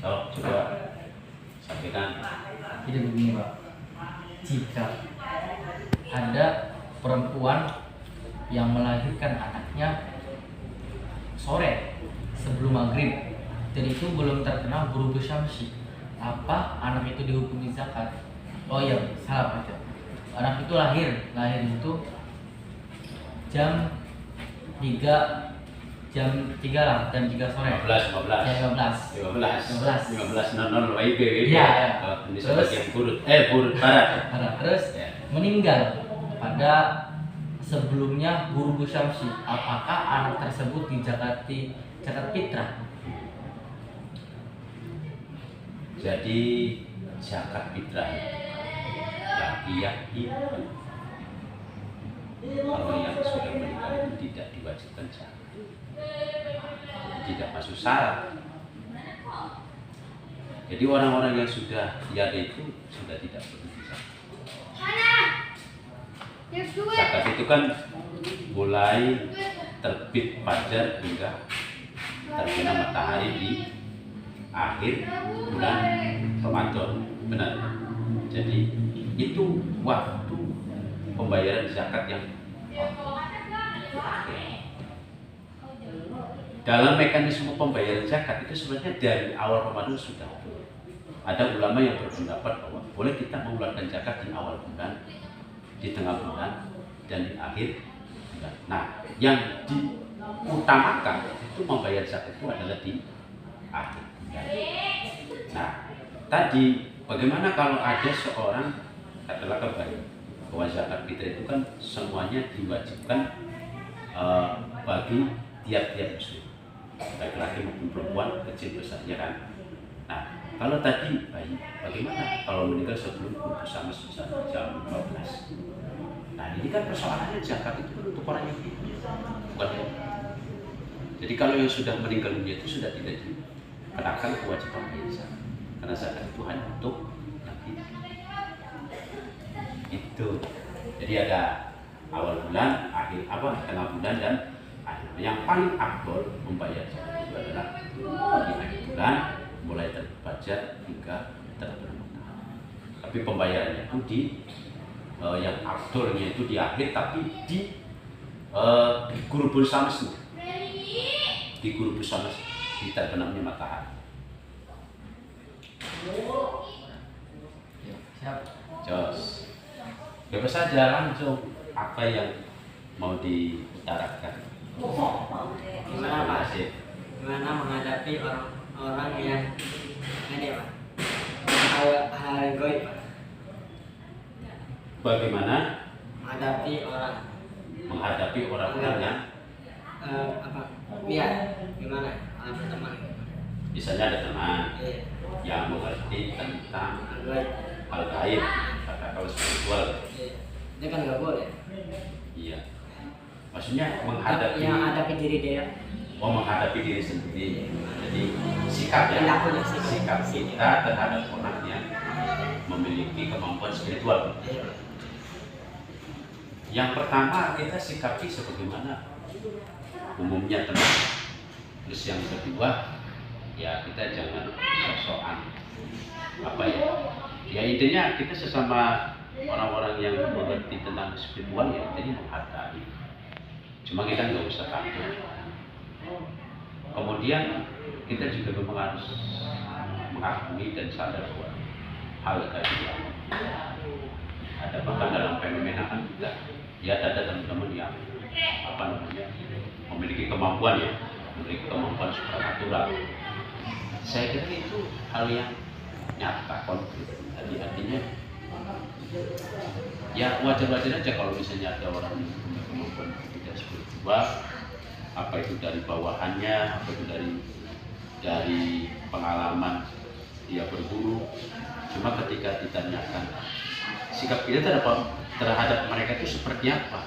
Oh, coba sampaikan. Jadi begini Pak, jika ada perempuan yang melahirkan anaknya sore sebelum maghrib dan itu belum terkena ghurubus syamsi, apa anak itu dihukumi zakat? Oh iya, salah baca. Anak itu lahir itu jam 3 lah, jam 3 sore. 15. Ya 15. 15.00 WIB. Iya. Ini sebagian burut barat. Terus Ya. meninggal pada sebelumnya ghurubus syamsi, apakah anak tersebut dizakati zakat fitrah? Jadi zakat fitrah bagi yang ibu. Kalau yang sudah meninggal itu tidak diwajibkan zakat. Tidak masuk syarat. Jadi orang-orang yang sudah tiada itu sudah tidak perlu zakat. Zakat itu kan mulai terbit fajar hingga terbenam matahari di akhir bulan Ramadan, benar. Jadi itu waktu pembayaran zakat yang dalam mekanisme pembayaran zakat itu sebenarnya dari awal Ramadan sudah ada ulama yang berpendapat bahwa boleh kita mengeluarkan zakat di awal bulan, di tengah bulan, dan di akhir bulan. Nah, yang diutamakan itu membayar zakat itu adalah di akhir bulan. Nah, tadi bagaimana kalau ada seorang, katakanlah kembali bahwa zakat fitrah itu kan semuanya diwajibkan bagi tiap-tiap muslim, baik laki maupun perempuan, kecil besarnya kan. Nah, kalau tadi bayi, bagaimana kalau meninggal sebelum bersama jam 15? Nah, ini kan persoalannya zakat itu kan untuk orang yang hidup, bukan ya. Jadi kalau yang sudah meninggal dunia itu sudah tidak dikenakan kewajiban bayar zakat, karena zakat itu hanya untuk yang hidup. Itu. Jadi ada awal bulan, akhir tengah bulan dan akhir. Yang paling afdol membayar zakat itu adalah di akhir bulan, mulai terbit fajar hingga terbenam matahari. Tapi pembayarannya itu di yang afdolnya itu di akhir, tapi di ghurubus syams, di ghurubus syams, di terbenamnya matahari. Siap. Jos. Bebas saja langsung apa yang mau diutarakan. Gimana Pak? Gimana menghadapi orang yang ini Pak? Hal goib Pak? Bagaimana Menghadapi orang yang Iya, gimana? Berteman misalnya ada teman Iya. yang mengerti tentang Hal goib. hal gaib, kata-kata spiritual. Iya. Dia kan nggak boleh. Iya. Maksudnya menghadapi Yang hadapi diri dia. menghadapi diri sendiri. Jadi sikap Perilakunya, sikap kita terhadap orang yang memiliki kemampuan spiritual. Iya. Yang pertama kita sikapi sebagaimana umumnya teman. Terus yang kedua ya kita jangan sok-sokan ya intinya kita sesama orang-orang yang mengerti tentang spiritual ya jadi menghargai. Cuma kita nggak usah takut. Kemudian kita juga memang harus mengakui dan sadar bahwa hal gaib ada bahkan dalam fenomena kan kita ya ada teman-teman yang memiliki kemampuan supranatural. Saya kira itu hal yang nyata konkret. Jadi artinya ya wajar-wajar aja kalau misalnya ada orang yang punya kemampuan tidak spiritual, apa itu dari bawahannya, apa itu dari pengalaman dia berburu. Cuma ketika ditanyakan sikap kita terhadap mereka itu seperti apa,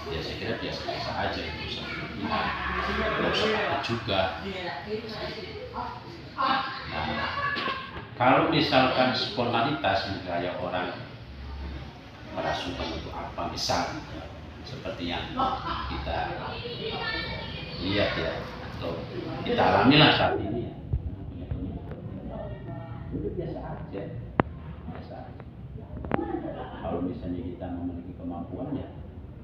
ya saya kira biasa-biasa aja, itu nggak usah takut juga. Nah, kalau misalkan spontanitas misalnya orang merasukan untuk apa misal seperti yang kita lihat ya atau kita alami lah saat ini aja biasa aja. Kalau misalnya kita memiliki kemampuannya,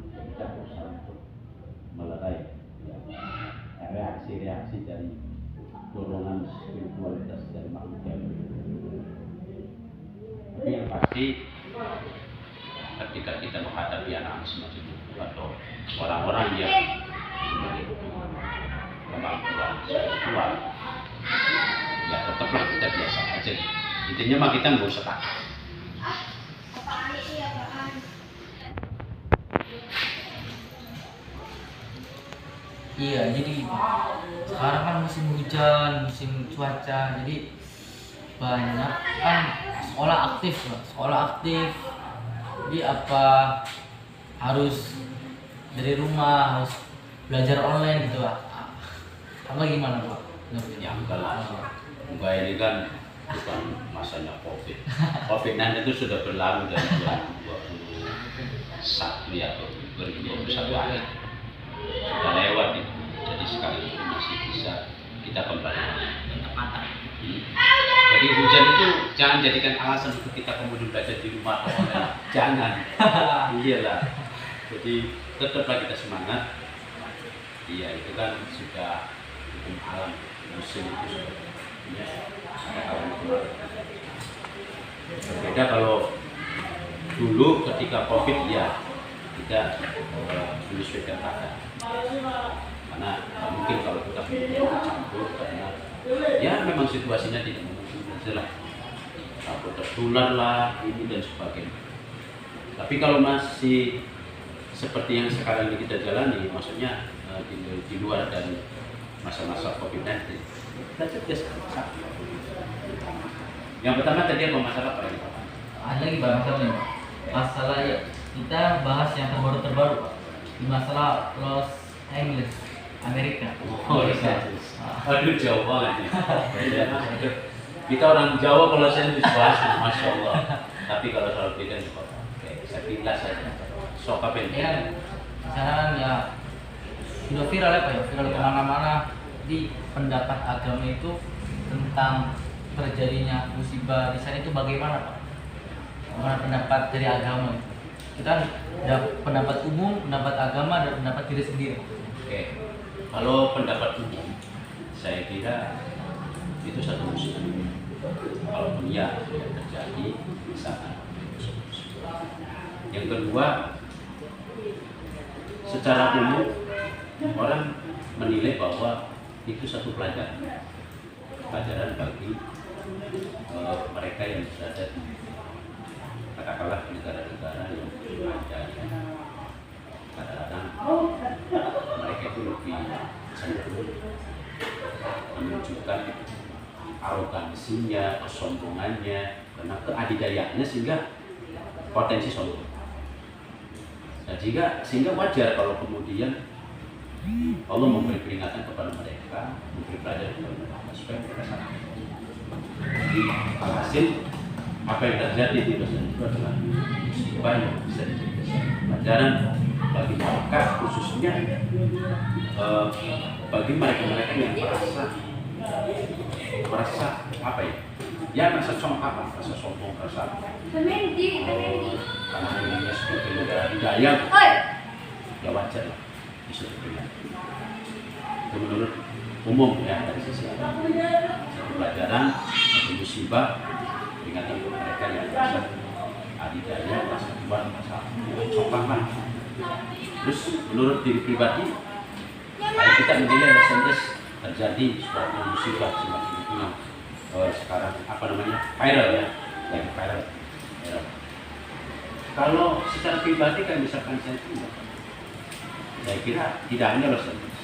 kita berusaha untuk melerai reaksi-reaksi dari dorongan spiritualitas dari makhluk yang tapi yang pasti ketika kita menghadapi anak semacam itu atau orang-orang yang memiliki kemampuan spiritual, ya tetaplah kita biasa aja. Intinya mah kita nggak usah takut. Iya, jadi sekarang kan musim hujan, musim cuaca, jadi banyak kan sekolah aktif lah, sekolah aktif. Jadi apa harus dari rumah, harus belajar online gitu lah. Apa gimana Pak? Ya enggak lah, enggak ini kan bukan masanya COVID. COVID-19 itu sudah berlalu dari 2021 ya, atau 2021 akhir. Sudah lewat itu, jadi sekali itu masih bisa kita kembali ke mata. Jadi hujan itu jangan jadikan alasan untuk kita kemudian belajar di rumah atau online. Jangan. Iyalah. Jadi tetaplah kita semangat. Iya itu kan sudah hukum alam, musim itu sudah ya, ada alam itu. Berbeda kalau dulu ketika COVID ya kita menyesuaikan keadaan. Karena mungkin kalau kita campur karena ya memang situasinya tidak memungkinkan jelas takut tertular lah ini dan sebagainya. Tapi kalau masih seperti yang sekarang ini kita jalani, maksudnya di luar dari masa-masa COVID-19, kita biasa. Yang pertama tadi apa masalah apa ini? Ada lagi Pak masalahnya Pak. Masalah ya, kita bahas yang terbaru Pak. Di masalah Los Angeles, Amerika. Oh iya. Aduh jauh banget nih. Kita orang Jawa kalau saya bahas, masya Allah. Tapi kalau soal beda nih Pak, saya pindah saja. Sok apa ini? Ya, sekarang ya sudah viral ya Pak ya, viral kemana-mana. Di pendapat agama itu tentang terjadinya musibah di sana itu bagaimana Pak? Bagaimana pendapat dari agama itu? Kita ada pendapat umum, pendapat agama, dan pendapat diri sendiri. Oke, kalau pendapat umum, saya kira itu satu musibah. Kalau ya sudah terjadi, misalkan. Yang kedua, secara umum orang menilai bahwa itu satu pelajaran bagi mereka yang berada di katakanlah negara-negara yang ada kadang-kadang mereka itu lebih cenderung menunjukkan arogansinya, kesombongannya, karena keadidayaannya sehingga potensi sombong. Nah, sehingga wajar kalau kemudian Allah memberi peringatan kepada mereka, memberi pelajaran kepada mereka supaya mereka sadar. Jadi alhasil apa yang terjadi di Los Angeles itu adalah musibah yang bisa dijadikan pelajaran bagi mereka, khususnya bagi mereka yang merasa apa ya? Ya merasa sombong, karena ini sebagai negara hidayah, ya wajar lah bisa diberikan. Itu menurut umum ya dari sisi satu pelajaran, satu musibah peringatan untuk mereka yang merasa adidaya, merasa kuat, merasa sopan lah. Terus menurut diri pribadi, kalau kita menilai Los Angeles terjadi suatu musibah semacam itu yang sekarang apa namanya viral ya, lagi viral. Kalau secara pribadi kan misalkan saya kira tidak hanya Los Angeles,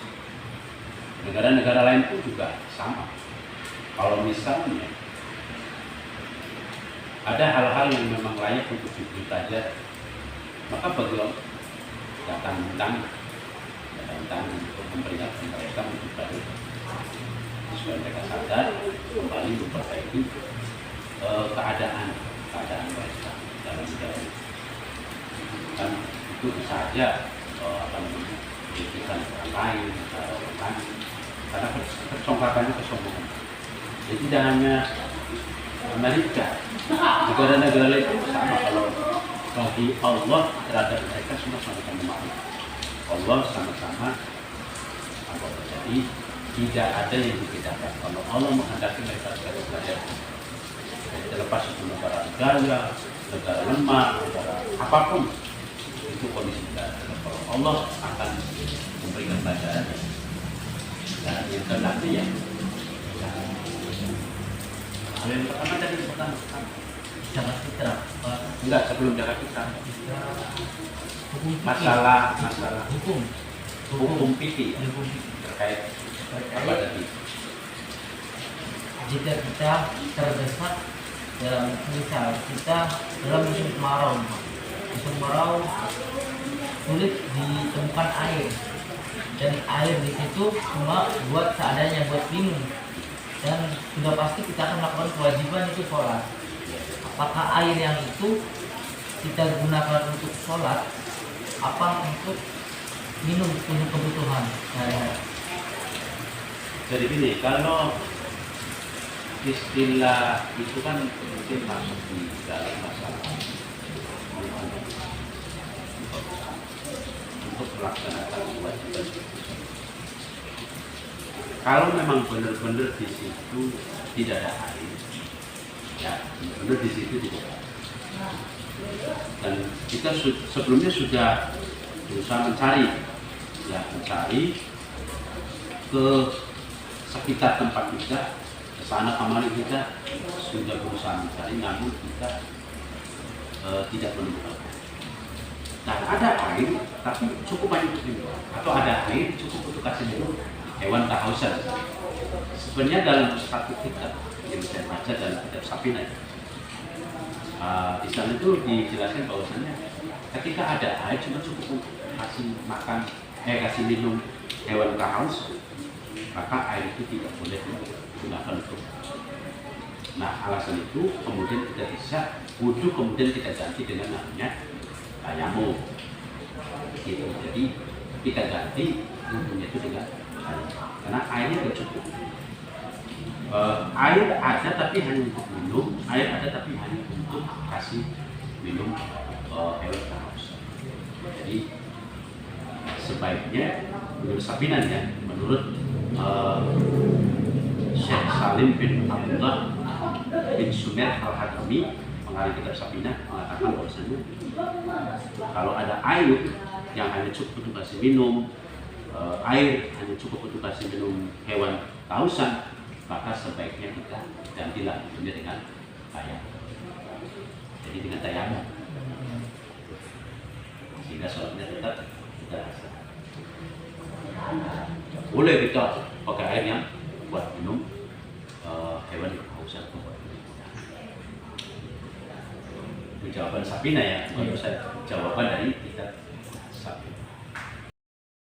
negara-negara lain pun juga sama. Kalau misalnya ada hal-hal yang memang layak untuk diberitaja, maka bagi datang untuk memperingatkan mereka untuk baru supaya mereka sadar kembali memperbaiki keadaan mereka dalam negara ini. Dan itu bisa saja merugikan orang lain, karena kesombongannya kesombongan. Jadi tidak hanya Amerika, negara-negara lain itu sama. Kalau bagi Allah terhadap mereka semua sama-sama memaafkan. Allah sama-sama apa. Jadi tidak ada yang dibedakan. Kalau Allah menghendaki mereka sekali belajar, terlepas itu negara negara lemah, negara apapun, itu kondisi negara. Kalau Allah akan memberikan pelajaran, dan yang kedua ya. Yang pertama tadi pertama. Zakat fitrah. Enggak, sebelum zakat fitrah. Hukum fikih. Masalah Hukum fikih hukum fikih. terkait apa tadi? Jika kita terdesak dalam misal kita dalam musim kemarau, sulit ditemukan air, dan air di situ cuma buat seadanya, buat minum, dan sudah pasti kita akan melakukan kewajiban itu sholat. Apakah air yang itu kita gunakan untuk sholat, apa untuk minum untuk kebutuhan? Jadi gini, kalau istilah itu kan mungkin masuk di dalam masalah untuk melaksanakan kewajiban. Kalau memang benar-benar di situ tidak ada air, ya benar di situ tidak ada. Dan kita sebelumnya sudah berusaha mencari ke sekitar tempat kita, ke sana kemari kita sudah berusaha mencari, namun kita tidak menemukan. Dan ada air, tapi cukup banyak untuk minum, atau ada air cukup untuk kasih minum hewan kehausan. Sebenarnya dalam satu kitab yang saya baca dalam kitab Safinah, di sana itu dijelaskan bahwasannya ketika ada air cuma cukup untuk kasih minum hewan kehausan, maka air itu tidak boleh digunakan untuk. Nah, alasan itu kemudian kita bisa wudhu, kemudian kita ganti dengan namanya tayamum. Gitu. Jadi kita ganti wudhunya itu dengan air, karena airnya tidak cukup. Air ada tapi hanya untuk minum, air ada tapi hanya untuk kasih minum hewan kehausan. Jadi sebaiknya menurut Sabinan ya, menurut Syekh Salim bin Abdullah bin Sumer Al-Hakami, pengarang kitab Safinah, mengatakan bahwasanya kalau ada air yang hanya cukup untuk kasih minum, air hanya cukup untuk kasih minum hewan kehausan, maka sebaiknya kita gantilah dengan tayamum. Jadi dengan tayamum, sehingga sholatnya tetap kita rasa. Boleh kita pakai air yang buat minum hewan yang kehausan. Itu jawaban Safinah ya, menurut saya jawaban dari kita